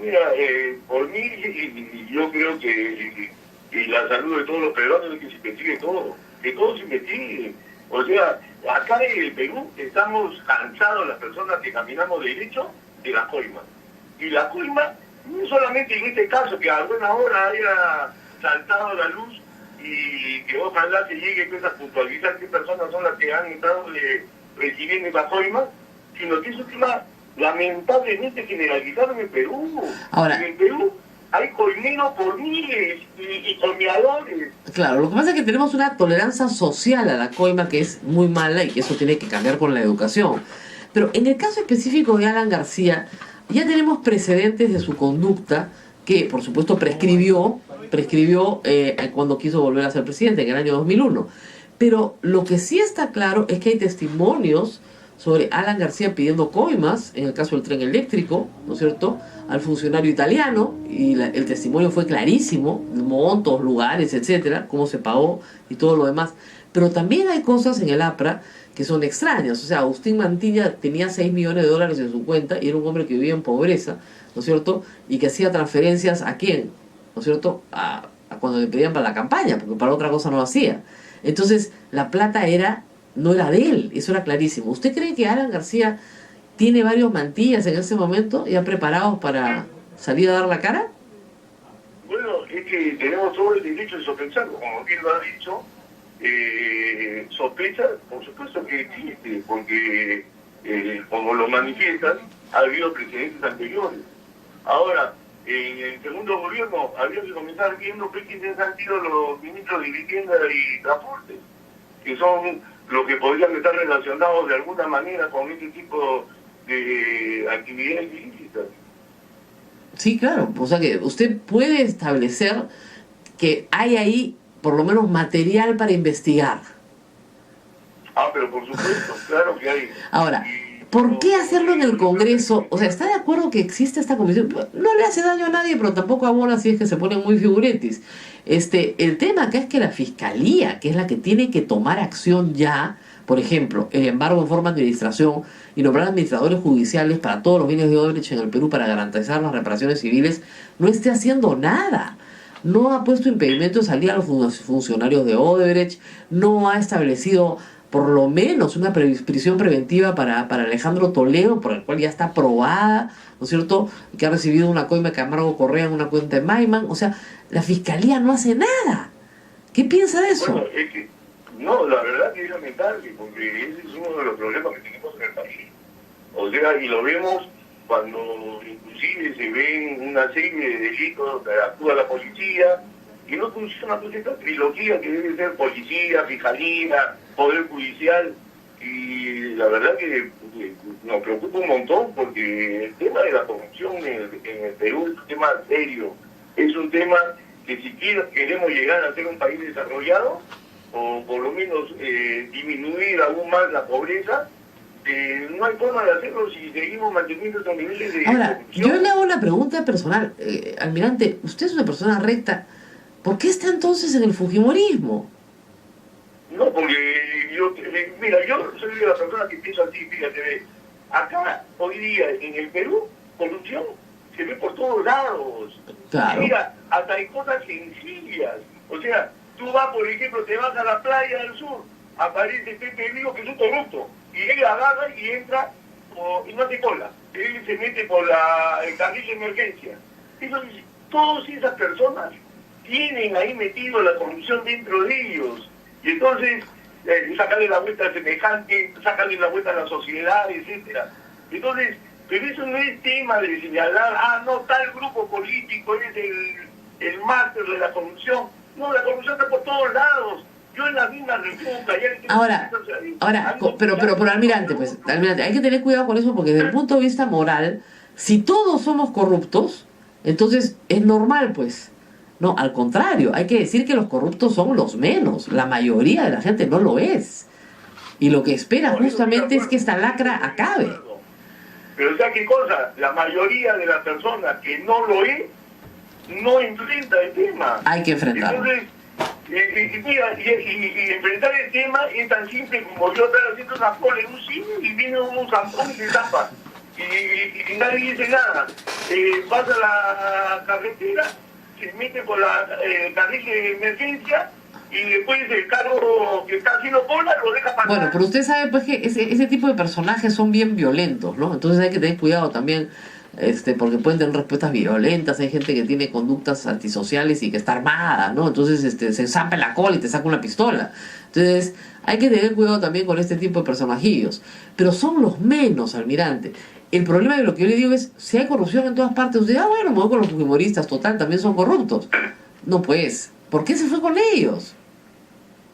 mira, por mí, yo creo que la salud de todos los peruanos es que se investigue todo, que todo se investigue. O sea, acá en el Perú estamos cansados las personas que caminamos derecho de la coima. Y la coima, no solamente en este caso, que a alguna hora haya saltado la luz y que ojalá se llegue pues, a puntualizar qué personas son las que han estado recibiendo esa coima, sino que es un tema lamentablemente generalizado en el Perú. Ahora, en el Perú hay coimeros por miles y coimeadores. Claro, lo que pasa es que tenemos una tolerancia social a la coima que es muy mala y que eso tiene que cambiar con la educación. Pero en el caso específico de Alan García, ya tenemos precedentes de su conducta que, por supuesto, prescribió cuando quiso volver a ser presidente, en el año 2001. Pero lo que sí está claro es que hay testimonios sobre Alan García pidiendo coimas, en el caso del tren eléctrico, ¿no es cierto?, al funcionario italiano, y el testimonio fue clarísimo, montos, lugares, etcétera, cómo se pagó y todo lo demás. Pero también hay cosas en el APRA que son extrañas. O sea, Agustín Mantilla tenía 6 millones de dólares en su cuenta y era un hombre que vivía en pobreza, ¿no es cierto?, y que hacía transferencias ¿a quién?, ¿no es cierto?, a cuando le pedían para la campaña, porque para otra cosa no lo hacía. Entonces, la plata no era de él, eso era clarísimo. ¿Usted cree que Alan García tiene varios Mantillas en ese momento ya preparados para salir a dar la cara? Bueno, es que tenemos todo el derecho de sospechar, como bien lo ha dicho. Sospecha, por supuesto que existe, porque como lo manifiestan, ha habido precedentes anteriores. Ahora, en el segundo gobierno habría que comenzar viendo quiénes han sido los ministros de Vivienda y Transporte, que son los que podrían estar relacionados de alguna manera con este tipo de actividades ilícitas. Sí, claro. O sea que usted puede establecer que hay ahí por lo menos material para investigar. Ah, pero por supuesto, claro que hay. Ahora, ¿por qué hacerlo en el Congreso? O sea, ¿está de acuerdo que existe esta comisión? No le hace daño a nadie, pero tampoco abona si es que se ponen muy figuretis. El tema acá es que la Fiscalía, que es la que tiene que tomar acción ya, por ejemplo, el embargo en forma de administración y nombrar administradores judiciales para todos los bienes de Odebrecht en el Perú para garantizar las reparaciones civiles, no esté haciendo nada. No ha puesto impedimento de salida a los funcionarios de Odebrecht, no ha establecido por lo menos una prisión preventiva para Alejandro Toledo, por el cual ya está aprobada, ¿no es cierto?, que ha recibido una coima de Camargo Correa en una cuenta de Maiman. O sea, la Fiscalía no hace nada. ¿Qué piensa de eso? Bueno, es que, no, la verdad que es lamentable, porque ese es uno de los problemas que tenemos en el país. O sea, y lo vemos cuando inclusive se ven una serie de delitos donde actúa la policía, y no funciona pues esta trilogía que debe ser policía, fiscalía, poder judicial, y la verdad que nos preocupa un montón porque el tema de la corrupción en el Perú es un tema serio, es un tema que si queremos llegar a ser un país desarrollado, o por lo menos disminuir aún más la pobreza, no hay forma de hacerlo si seguimos manteniendo estos niveles de Ahora, corrupción. yo le hago una pregunta personal. Almirante, usted es una persona recta. ¿Por qué está entonces en el fujimorismo? No, porque yo soy de la persona que piensa así, fíjate, acá hoy día en el Perú, corrupción se ve por todos lados. Claro. Y mira, hasta hay cosas sencillas. O sea, tú vas, por ejemplo, te vas a la playa del sur, aparece Pepe Grillo, que es un corrupto, y él agarra y entra y no hace cola. Él se mete por el carril de emergencia. Entonces, todas esas personas tienen ahí metido la corrupción dentro de ellos. Y entonces, sacarle la vuelta al semejante, sacarle la vuelta a la sociedad, etcétera. Entonces, pero eso no es tema de señalar, no, tal grupo político es el máster de la corrupción. No, la corrupción está por todos lados. Yo en la misma república... Ahora, pero almirante, pues, almirante, hay que tener cuidado con eso porque desde el punto de vista moral, si todos somos corruptos, entonces es normal, pues. No, al contrario, hay que decir que los corruptos son los menos. La mayoría de la gente no lo es. Y lo que espera justamente es que esta lacra acabe. Pero ¿sabes qué cosa? La mayoría de las personas que no lo es, no enfrenta el tema. Hay que enfrentarlo. Entonces, y enfrentar el tema es tan simple como yo estar haciendo una cola en un cine y viene un zampón y se tapa. Y nadie dice nada. Pasa la carretera, se mete por la carril de emergencia y después el carro que está haciendo cola lo deja pasar. Bueno, pero usted sabe pues que ese tipo de personajes son bien violentos, ¿no? Entonces hay que tener cuidado también, porque pueden tener respuestas violentas. Hay gente que tiene conductas antisociales y que está armada, ¿no? Entonces se zampa en la cola y te saca una pistola. Entonces hay que tener cuidado también con este tipo de personajillos. Pero son los menos, almirante. El problema de lo que yo le digo es, si hay corrupción en todas partes, usted, bueno, me voy con los humoristas, total, también son corruptos. No, pues, ¿por qué se fue con ellos?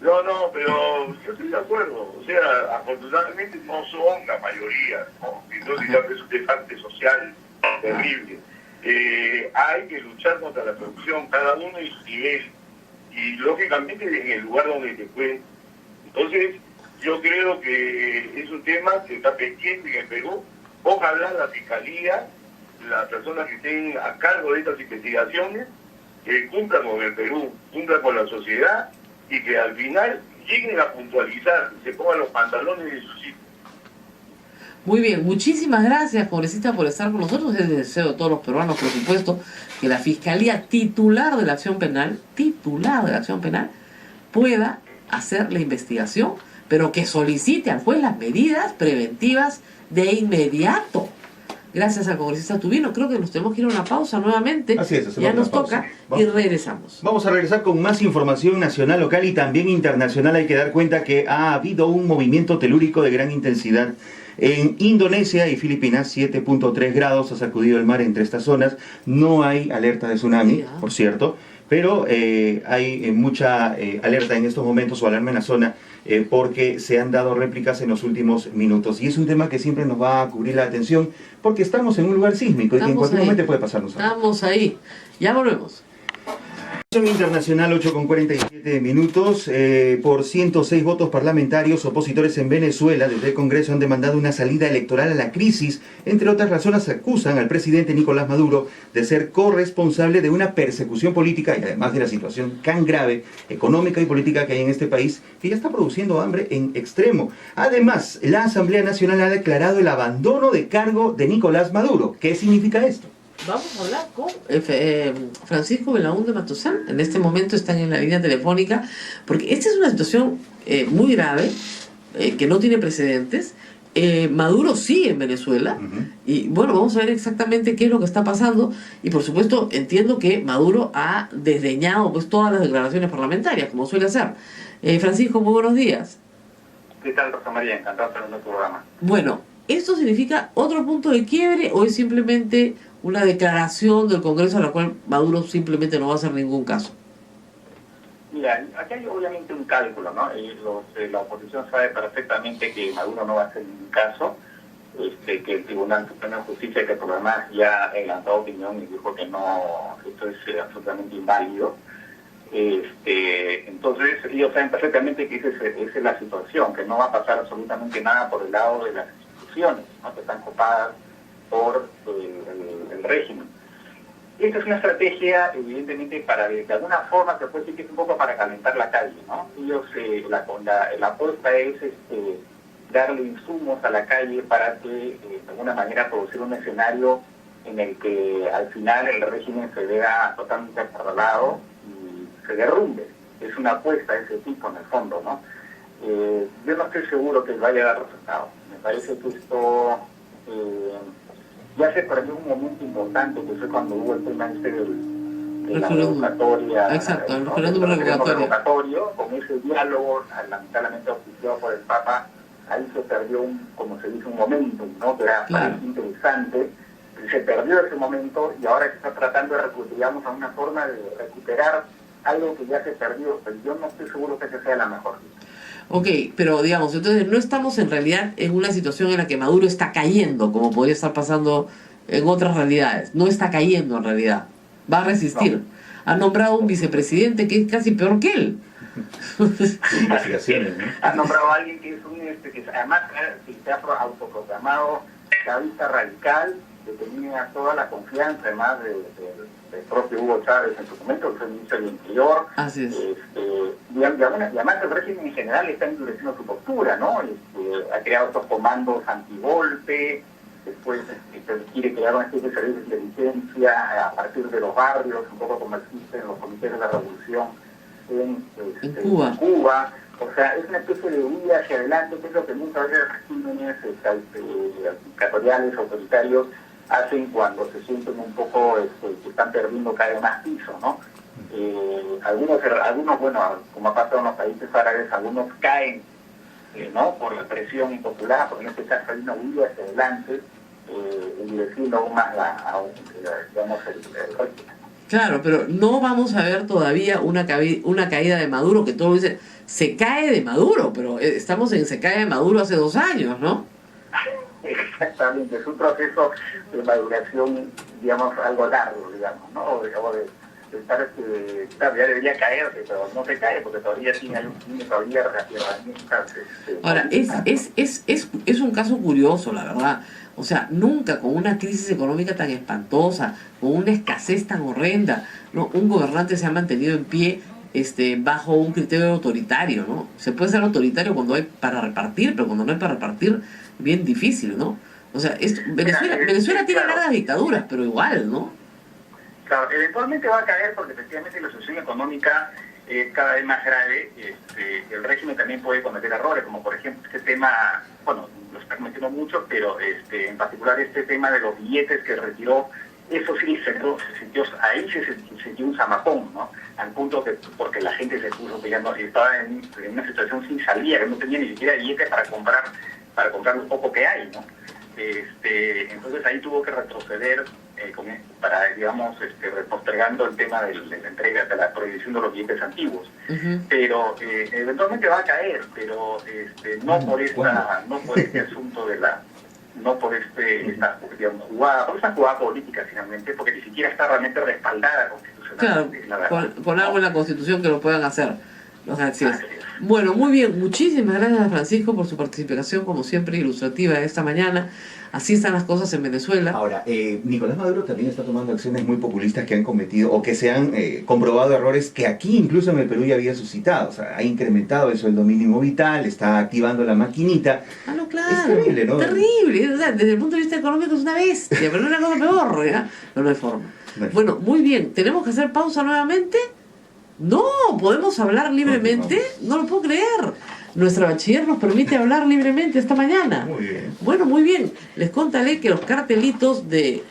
No, pero yo estoy de acuerdo. O sea, afortunadamente no son la mayoría, ¿no? Entonces ya es un desastre social terrible. Hay que luchar contra la corrupción, cada uno en su nivel. Y lógicamente en el lugar donde se fue. Entonces, yo creo que es un tema que está pendiente en el Perú. Ojalá la Fiscalía, las personas que estén a cargo de estas investigaciones, que cumplan con el Perú, cumplan con la sociedad y que al final lleguen a puntualizar, se pongan los pantalones en su sitio. Muy bien, muchísimas gracias, congresista, por estar con nosotros. Es el deseo de todos los peruanos, por supuesto, que la Fiscalía titular de la acción penal, pueda hacer la investigación, pero que solicite al juez las medidas preventivas de inmediato. Gracias al congresista Tubino. Creo que nos tenemos que ir a una pausa nuevamente. Así es, ya nos pausa. toca y regresamos. Vamos a regresar con más información nacional, local y también internacional. Hay que dar cuenta que ha habido un movimiento telúrico de gran intensidad en Indonesia y Filipinas. 7.3 grados ha sacudido el mar entre estas zonas. No hay alerta de tsunami, por cierto, pero hay mucha alerta en estos momentos o alarma en la zona porque se han dado réplicas en los últimos minutos. Y es un tema que siempre nos va a cubrir la atención porque estamos en un lugar sísmico y que en cualquier momento puede pasarnos algo. Estamos ahí. Ya volvemos. Internacional 8:47. Por 106 votos parlamentarios, opositores en Venezuela desde el Congreso han demandado una salida electoral a la crisis. Entre otras razones, acusan al presidente Nicolás Maduro de ser corresponsable de una persecución política y además de la situación tan grave, económica y política que hay en este país, que ya está produciendo hambre en extremo. Además, la Asamblea Nacional ha declarado el abandono de cargo de Nicolás Maduro. ¿Qué significa esto? Vamos a hablar con Francisco Belaúnde Matosán. En este momento están en la línea telefónica, porque esta es una situación muy grave, que no tiene precedentes. Maduro sigue en Venezuela, y bueno, vamos a ver exactamente qué es lo que está pasando. Y por supuesto, entiendo que Maduro ha desdeñado pues todas las declaraciones parlamentarias, como suele hacer. Francisco, muy buenos días. ¿Qué tal, Rosa María? Encantado de estar en el programa. Bueno, ¿esto significa otro punto de quiebre o es simplemente una declaración del Congreso a la cual Maduro simplemente no va a hacer ningún caso? Mira, aquí hay obviamente un cálculo, ¿no? La oposición sabe perfectamente que Maduro no va a hacer ningún caso, que el Tribunal Supremo de Justicia, que por lo demás ya adelantó opinión y dijo que no, esto es absolutamente inválido. Entonces ellos saben perfectamente que esa es la situación, que no va a pasar absolutamente nada por el lado de las instituciones, ¿no? Que están copadas por el régimen. Esta es una estrategia, evidentemente, para de alguna forma se puede decir que es un poco para calentar la calle, ¿no? Ellos, la apuesta es darle insumos a la calle para que, de alguna manera, producir un escenario en el que al final el régimen se vea totalmente acorralado y se derrumbe. Es una apuesta de ese tipo, en el fondo, ¿no? Yo no estoy seguro que vaya a dar resultados. Me parece que esto ya se perdió un momento importante, que fue cuando hubo el tema de la revocatoria. Exacto, el ¿no? referéndum revocatorio, con ese diálogo lamentablemente auspiciado por el Papa. Ahí se perdió, como se dice, un momentum, ¿no? Que era interesante. Se perdió ese momento y ahora se está tratando de digamos, a una forma de recuperar algo que ya se perdió, pero yo no estoy seguro que esa sea la mejor. Ok, pero digamos, entonces no estamos en realidad en una situación en la que Maduro está cayendo, como podría estar pasando en otras realidades. No está cayendo en realidad. Va a resistir. No. Ha nombrado un vicepresidente que es casi peor que él. Investigaciones, ¿no? Ha nombrado a alguien que es que además se ha autoproclamado chavista radical, que tenía toda la confianza, además del propio Hugo Chávez en su momento, que fue el ministro del Interior. Así es. Y además el régimen en general está endureciendo su postura, ¿no? Ha creado estos comandos antigolpe, después quiere crear una especie de servicio de inteligencia a partir de los barrios, un poco como existen los comités de la revolución en Cuba. O sea, es una especie de huida hacia adelante, que es lo que muchas veces regímenes dictatoriales, autoritarios, hacen cuando se sienten un poco que están perdiendo cada vez más piso, ¿no? Algunos, bueno, como ha pasado en los países árabes, algunos caen, ¿no? Por la presión impopular, porque en este caso hay una huida hacia adelante, endureciendo aún más el régimen. Claro, pero no vamos a ver todavía una caída de Maduro, que todo dice, se cae de Maduro, pero estamos en se cae de Maduro hace 2 años, ¿no? Exactamente, es un proceso de maduración, digamos, algo largo, digamos, ¿no? De estar, claro, ya debería caerse, pero no se cae porque todavía tiene herramientas. Ahora, es un caso curioso, la verdad. O sea, nunca con una crisis económica tan espantosa, con una escasez tan horrenda, ¿no? Un gobernante se ha mantenido en pie bajo un criterio autoritario, ¿no? Se puede ser autoritario cuando hay para repartir, pero cuando no hay para repartir, bien difícil, ¿no? O sea, Venezuela tiene largas dictaduras, pero igual, ¿no? Claro, eventualmente va a caer porque efectivamente la situación económica es cada vez más grave. El régimen también puede cometer errores, como por ejemplo este tema, bueno, lo está cometiendo mucho, pero en particular este tema de los billetes que retiró, eso sí ahí se sintió un zamajón, ¿no? Al punto que, porque la gente se puso peleando, estaba en una situación sin salida, que no tenía ni siquiera billetes para comprar lo poco que hay, ¿no? Entonces ahí tuvo que retroceder para digamos, postergando el tema de la entrega, de la prohibición de los billetes antiguos. Pero eventualmente va a caer, pero no por este asunto de la, no por esta digamos, jugada, por esa jugada política finalmente, porque ni siquiera está realmente respaldada constitucionalmente. Claro, con algo en la Constitución que lo puedan hacer. Así es. Bueno, muy bien, muchísimas gracias a Francisco por su participación, como siempre, ilustrativa esta mañana. Así están las cosas en Venezuela. Ahora, Nicolás Maduro también está tomando acciones muy populistas que han cometido o que se han comprobado errores que aquí incluso en el Perú ya había suscitado. O sea, ha incrementado el sueldo mínimo vital, está activando la maquinita. Ah, no, claro. Es terrible, ¿no? Terrible. O sea, desde el punto de vista económico es una bestia, pero no es una cosa peor, ¿ya? No hay forma. Bueno, muy bien. ¿Tenemos que hacer pausa nuevamente? No, ¿podemos hablar libremente? No lo puedo creer. Nuestra bachiller nos permite hablar libremente esta mañana. Muy bien. Bueno, muy bien. Les contaré que los cartelitos de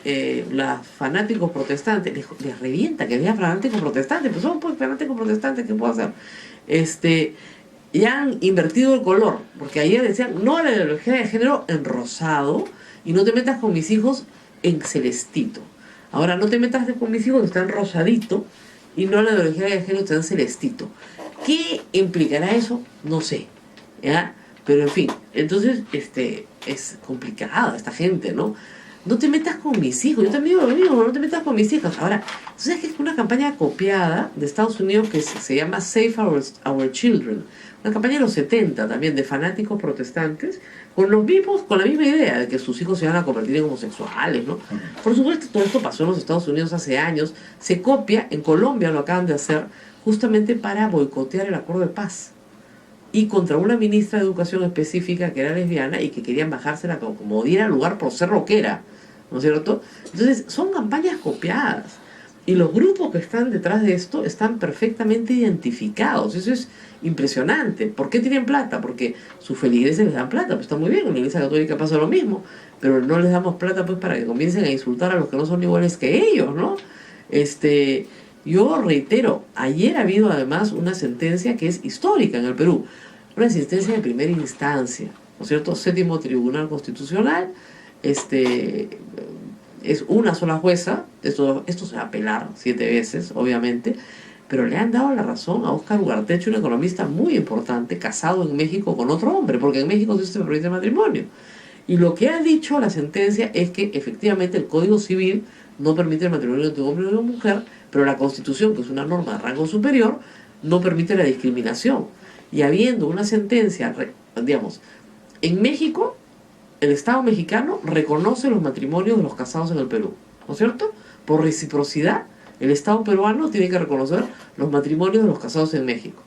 los fanáticos protestantes, les revienta que había fanáticos protestantes, pues son pues fanáticos protestantes, ¿qué puedo hacer? Ya han invertido el color, porque ayer decían no a la ideología de género en rosado y no te metas con mis hijos en celestito. Ahora no te metas con mis hijos que están rosadito y no a la ideología de género que están celestito. ¿Qué implicará eso? No sé, ¿ya? Pero en fin, entonces es complicada esta gente, ¿no? No te metas con mis hijos, yo también digo lo mismo, no te metas con mis hijos. Ahora, ¿tú sabes que es una campaña copiada de Estados Unidos que se llama Save Our Children? Una campaña de los 70 también, de fanáticos protestantes, con la misma idea de que sus hijos se van a convertir en homosexuales, ¿no? Por supuesto, todo esto pasó en los Estados Unidos hace años, se copia, en Colombia lo acaban de hacer, justamente para boicotear el acuerdo de paz y contra una ministra de educación específica que era lesbiana y que querían bajársela como diera lugar por ser rockera, ¿no es cierto? Entonces son campañas copiadas y los grupos que están detrás de esto están perfectamente identificados. Eso es impresionante. ¿Por qué tienen plata? Porque sus feligreses les dan plata, pues está muy bien, en la Iglesia Católica pasa lo mismo, pero no les damos plata pues para que comiencen a insultar a los que no son iguales que ellos, ¿no? Yo reitero, ayer ha habido además una sentencia que es histórica en el Perú, una sentencia de primera instancia, ¿no es cierto? Séptimo Tribunal Constitucional, es una sola jueza, esto se va a apelar 7 veces, obviamente, pero le han dado la razón a Óscar Ugarteche, un economista muy importante, casado en México con otro hombre, porque en México sí se permite el matrimonio. Y lo que ha dicho la sentencia es que efectivamente el Código Civil no permite el matrimonio entre un hombre y una mujer, pero la Constitución, que es una norma de rango superior, no permite la discriminación. Y habiendo una sentencia, digamos, en México, el Estado mexicano reconoce los matrimonios de los casados en el Perú, ¿no es cierto? Por reciprocidad, el Estado peruano tiene que reconocer los matrimonios de los casados en México,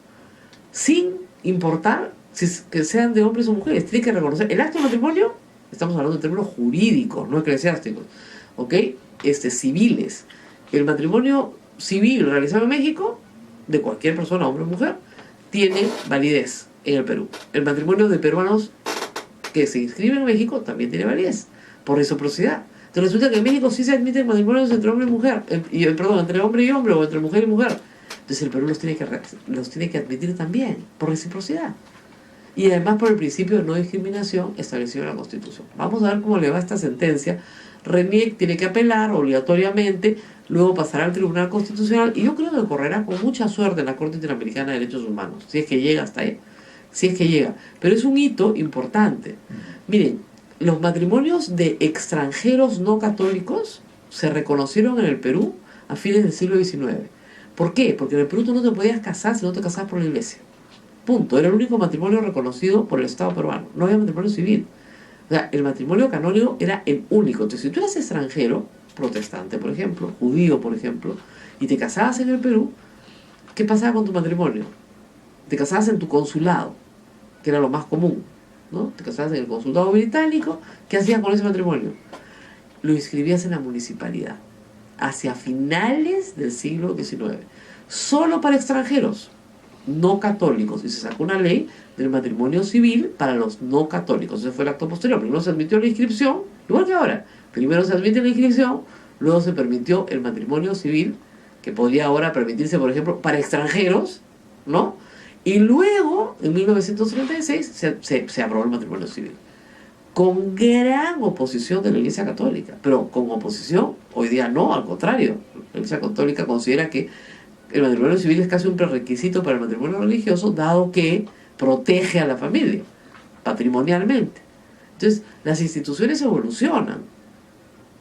sin importar que sean de hombres o mujeres. Tiene que reconocer el acto de matrimonio, estamos hablando de términos jurídicos, no eclesiásticos, ¿ok? Civiles. El matrimonio civil realizado en México, de cualquier persona, hombre o mujer, tiene validez en el Perú. El matrimonio de peruanos que se inscriben en México también tiene validez, por reciprocidad. Entonces resulta que en México sí se admiten matrimonios entre hombre y mujer, entre hombre y hombre o entre mujer y mujer. Entonces el Perú los tiene que admitir también, por reciprocidad. Y además por el principio de no discriminación establecido en la Constitución. Vamos a ver cómo le va esta sentencia. RENIEC tiene que apelar obligatoriamente, luego pasará al Tribunal Constitucional y yo creo que correrá con mucha suerte en la Corte Interamericana de Derechos Humanos, si es que llega hasta ahí, si es que llega. Pero es un hito importante. Miren, los matrimonios de extranjeros no católicos se reconocieron en el Perú a fines del siglo XIX. ¿Por qué? Porque en el Perú tú no te podías casar si no te casabas por la iglesia. Punto. Era el único matrimonio reconocido por el Estado peruano. No había matrimonio civil. O sea, el matrimonio canónico era el único. Entonces, si tú eras extranjero, protestante, por ejemplo, judío, por ejemplo, y te casabas en el Perú, ¿qué pasaba con tu matrimonio? Te casabas en tu consulado, que era lo más común, ¿no? Te casabas en el consulado británico, ¿qué hacías con ese matrimonio? Lo inscribías en la municipalidad, hacia finales del siglo XIX, solo para extranjeros no católicos, y se sacó una ley del matrimonio civil para los no católicos. Ese fue el acto posterior. Primero se admitió la inscripción, igual que ahora. Primero se admite la inscripción, luego se permitió el matrimonio civil, que podría ahora permitirse, por ejemplo, para extranjeros, ¿no? Y luego, en 1936, se aprobó el matrimonio civil. con gran oposición de la Iglesia Católica, pero con oposición, hoy día no, al contrario. La Iglesia Católica considera que el matrimonio civil es casi un prerequisito para el matrimonio religioso, dado que protege a la familia patrimonialmente. Entonces, las instituciones evolucionan.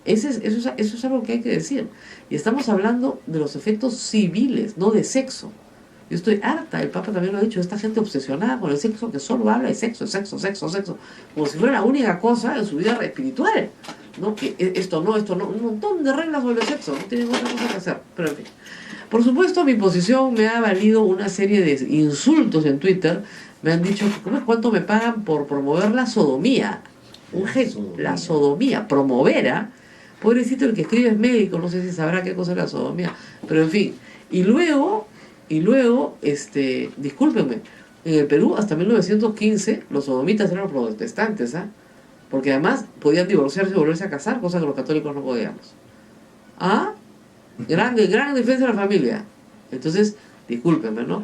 Eso es algo que hay que decir. Y estamos hablando de los efectos civiles, no de sexo. Yo estoy harta, el Papa también lo ha dicho, esta gente obsesionada con el sexo que solo habla de sexo, sexo, sexo, sexo, como si fuera la única cosa en su vida espiritual, ¿no? Que esto no, un montón de reglas sobre el sexo, no tienen otra cosa que hacer, pero en fin. Por supuesto, mi posición me ha valido una serie de insultos en Twitter. Me han dicho, ¿cuánto me pagan por promover la sodomía? La sodomía, promover, ¿ah? Pobrecito, el que escribe es médico, no sé si sabrá qué cosa es la sodomía, pero en fin. Y luego, discúlpenme, en el Perú hasta 1915 los sodomitas eran protestantes, ¿ah? Porque además podían divorciarse y volverse a casar, cosa que los católicos no podíamos. ¿Ah? Gran defensa de la familia. Entonces, discúlpenme, ¿no?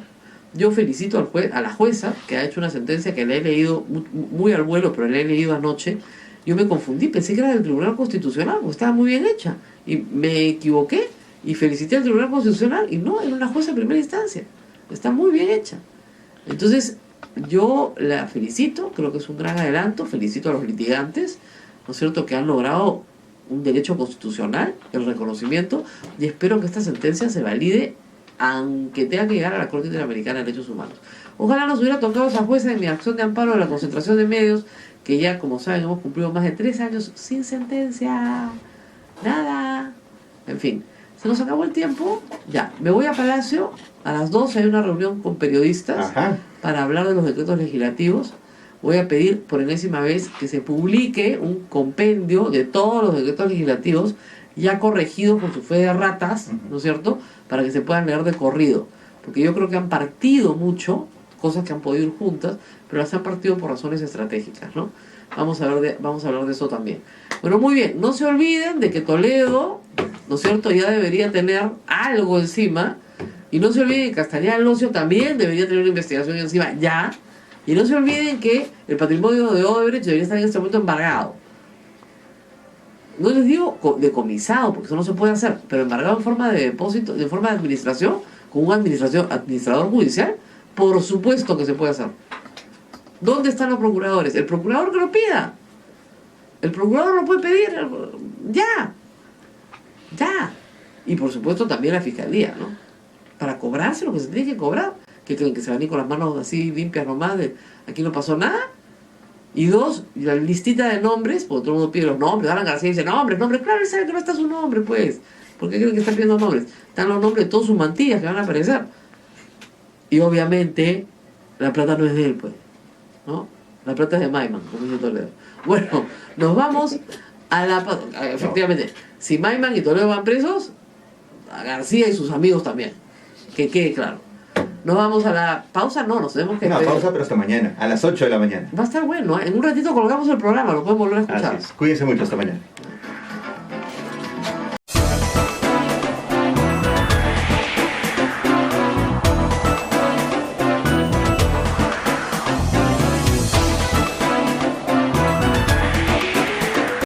Yo felicito a la jueza, que ha hecho una sentencia que la he leído muy al vuelo, pero la he leído anoche. Yo me confundí, pensé que era del Tribunal Constitucional, porque estaba muy bien hecha. Y me equivoqué y felicité al Tribunal Constitucional, y no, era una jueza de primera instancia. Está muy bien hecha. Entonces, yo la felicito, creo que es un gran adelanto, felicito a los litigantes, ¿no es cierto?, que han logrado un derecho constitucional, el reconocimiento, y espero que esta sentencia se valide aunque tenga que llegar a la Corte Interamericana de Derechos Humanos. Ojalá nos hubiera tocado esa jueza en mi acción de amparo de la concentración de medios, que ya, como saben, hemos cumplido más de 3 años sin sentencia. Nada. En fin, se nos acabó el tiempo. Ya, me voy a Palacio. A las 12 hay una reunión con periodistas para hablar de los decretos legislativos. Voy a pedir por enésima vez que se publique un compendio de todos los decretos legislativos ya corregidos con su fe de ratas, ¿no es cierto?, para que se puedan leer de corrido. Porque yo creo que han partido mucho, cosas que han podido ir juntas, pero las han partido por razones estratégicas, ¿no? Vamos a hablar de eso también. Bueno, muy bien, no se olviden de que Toledo, ¿no es cierto?, ya debería tener algo encima, y no se olviden que Castañeda del Ocio también debería tener una investigación encima ya, y no se olviden que el patrimonio de Odebrecht debería estar en este momento embargado. No les digo decomisado, porque eso no se puede hacer, pero embargado en forma de depósito, en forma de administración, con un administrador judicial, por supuesto que se puede hacer. ¿Dónde están los procuradores? El procurador que lo pida. El procurador lo puede pedir ya. Y por supuesto también la fiscalía, ¿no? Para cobrarse lo que se tiene que cobrar. Que creen que se van a ir con las manos así limpias nomás de aquí no pasó nada. Y 2, la listita de nombres, porque todo el mundo pide los nombres. Alan García dice nombres, claro, él sabe que no está su nombre, pues. ¿Por qué creen que está pidiendo nombres? Están los nombres de todas sus mantillas que van a aparecer. Y obviamente la plata no es de él, pues, ¿no? La plata es de Maiman, como dice Toledo. Bueno, nos vamos a la... Efectivamente, si Maiman y Toledo van presos, a García y sus amigos también. Que quede claro. Nos vamos a la pausa, no, nos tenemos que... Una pausa, pero hasta mañana, a las 8 de la mañana. Va a estar bueno, ¿eh? En un ratito colgamos el programa, lo pueden volver a escuchar. Así es. Cuídense mucho, hasta mañana.